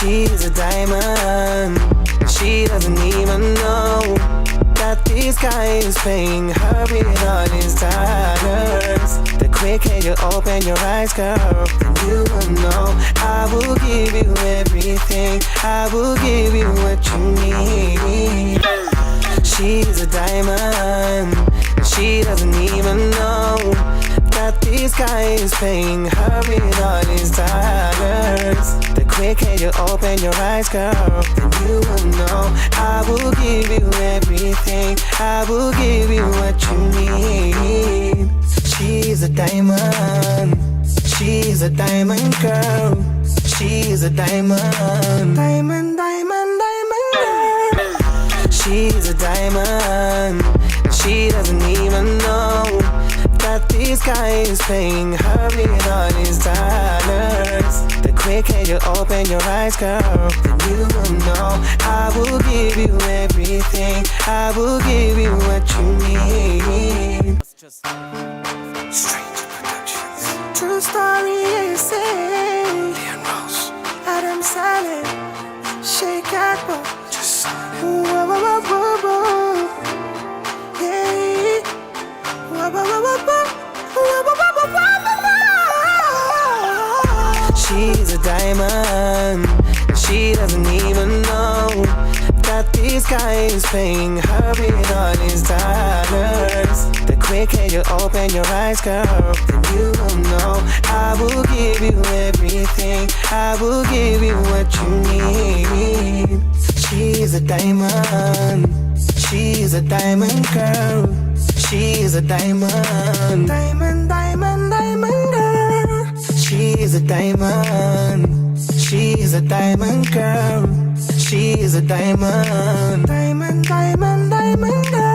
She's a diamond. She doesn't even know that this guy is paying her with all his dollars. The quicker you open your eyes, girl, then you will know. I will give you everything. I will give you what you need. She's a diamond. She doesn't even know that this guy is paying her with all his dollars. The quicker you open your eyes, girl, then you will know. I will give you everything. I will give you what you need. She's a diamond. She's a diamond girl. She's a diamond. Diamond, diamond, diamond girl. She's a diamond. She doesn't even know that this guy is paying her with all his dollars. The quicker you open your eyes, girl, then you will know. I will give you everything. I will give you what you need. Strange Productions. True story is it. Leon Rose. Adam Saleh. Shake Akbar. Just sign it. Whoa, whoa, whoa, whoa, whoa. Yeah. Whoa, whoa, whoa, whoa, whoa. Whoa, whoa, whoa, whoa, whoa, whoa. She's a diamond. She doesn't even know that this guy is paying her with all his dollars. The quicker you open your eyes, girl, then you will know. I will give you everything. I will give you what you need. She's a diamond. She's a diamond girl. She's a diamond. Diamond, diamond, diamond girl. She's a diamond. She's a diamond girl. She's a diamond. Diamond, diamond, diamond girl.